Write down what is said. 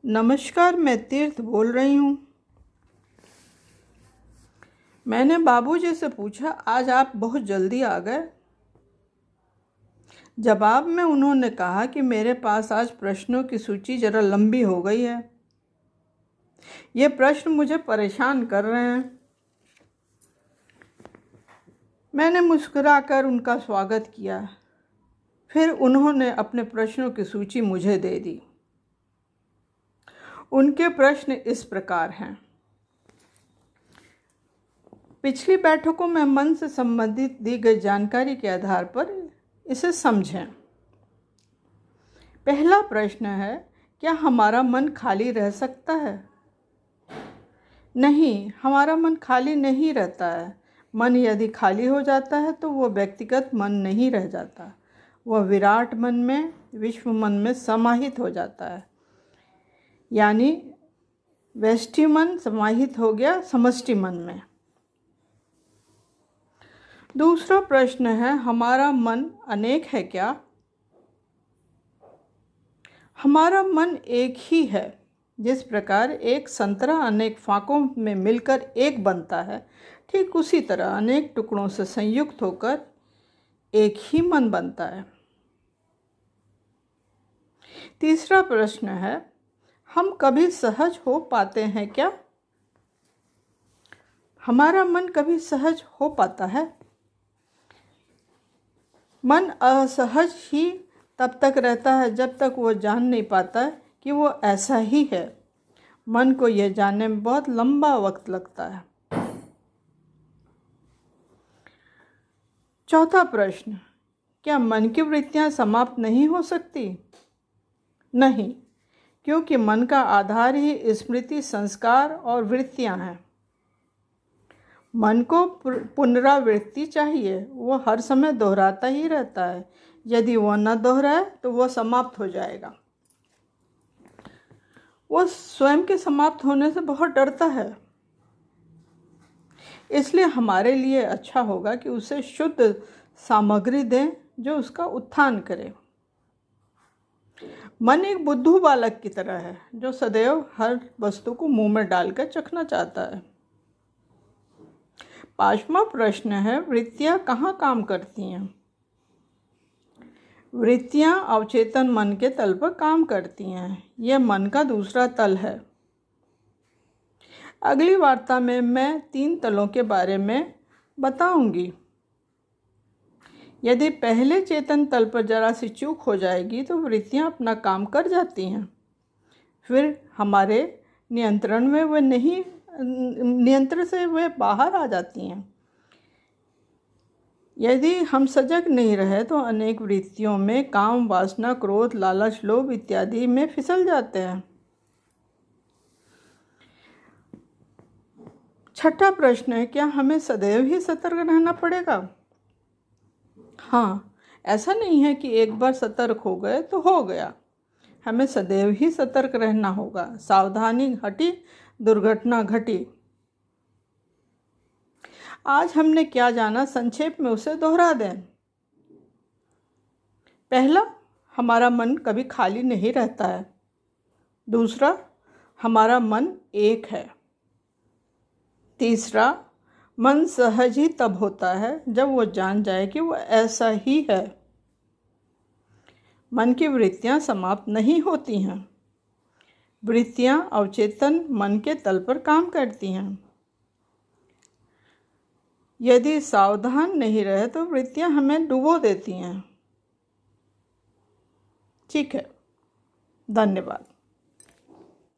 नमस्कार, मैं तीर्थ बोल रही हूँ। मैंने बाबूजी से पूछा, आज आप बहुत जल्दी आ गए। जवाब में उन्होंने कहा कि मेरे पास आज प्रश्नों की सूची ज़रा लंबी हो गई है। ये प्रश्न मुझे परेशान कर रहे हैं। मैंने मुस्कुराकर उनका स्वागत किया। फिर उन्होंने अपने प्रश्नों की सूची मुझे दे दी। उनके प्रश्न इस प्रकार हैं। पिछली बैठकों में मन से संबंधित दी गई जानकारी के आधार पर इसे समझें। पहला प्रश्न है, क्या हमारा मन खाली रह सकता है? नहीं, हमारा मन खाली नहीं रहता है। मन यदि खाली हो जाता है तो वह व्यक्तिगत मन नहीं रह जाता, वह विराट मन में, विश्व मन में समाहित हो जाता है। यानी व्यष्टि मन समाहित हो गया समष्टि मन में। दूसरा प्रश्न है, हमारा मन अनेक है क्या? हमारा मन एक ही है। जिस प्रकार एक संतरा अनेक फाकों में मिलकर एक बनता है, ठीक उसी तरह अनेक टुकड़ों से संयुक्त होकर एक ही मन बनता है। तीसरा प्रश्न है, हम कभी सहज हो पाते हैं क्या? हमारा मन कभी सहज हो पाता है? मन असहज ही तब तक रहता है जब तक वो जान नहीं पाता कि वो ऐसा ही है। मन को यह जानने में बहुत लंबा वक्त लगता है। चौथा प्रश्न, क्या मन की वृत्तियां समाप्त नहीं हो सकती? नहीं, क्योंकि मन का आधार ही स्मृति, संस्कार और वृत्तियां हैं। मन को पुनरावृत्ति चाहिए, वो हर समय दोहराता ही रहता है। यदि वह न दोहराए तो वह समाप्त हो जाएगा। वो स्वयं के समाप्त होने से बहुत डरता है। इसलिए हमारे लिए अच्छा होगा कि उसे शुद्ध सामग्री दें जो उसका उत्थान करे। मन एक बुद्धू बालक की तरह है जो सदैव हर वस्तु को मुंह में डालकर चखना चाहता है। पांचवा प्रश्न है, वृत्तियां कहाँ काम करती हैं? वृत्तियां अवचेतन मन के तल पर काम करती हैं। यह मन का दूसरा तल है। अगली वार्ता में मैं 3 तलों के बारे में बताऊंगी। यदि पहले चेतन तल पर जरा सी चूक हो जाएगी तो वृत्तियां अपना काम कर जाती हैं। फिर हमारे नियंत्रण में वे नहीं, नियंत्रण से वे बाहर आ जाती हैं। यदि हम सजग नहीं रहे तो अनेक वृत्तियों में काम, वासना, क्रोध, लालच, लोभ इत्यादि में फिसल जाते हैं। छठा प्रश्न है, क्या हमें सदैव ही सतर्क रहना पड़ेगा? हाँ, ऐसा नहीं है कि एक बार सतर्क हो गए तो हो गया। हमें सदैव ही सतर्क रहना होगा। सावधानी हटी, दुर्घटना घटी। आज हमने क्या जाना, संक्षेप में उसे दोहरा दें। पहला, हमारा मन कभी खाली नहीं रहता है। दूसरा, हमारा मन एक है। तीसरा, मन सहज ही तब होता है जब वो जान जाए कि वो ऐसा ही है। मन की वृत्तियां समाप्त नहीं होती हैं। वृत्तियां अवचेतन मन के तल पर काम करती हैं। यदि सावधान नहीं रहे तो वृत्तियां हमें डुबो देती हैं। ठीक है, धन्यवाद।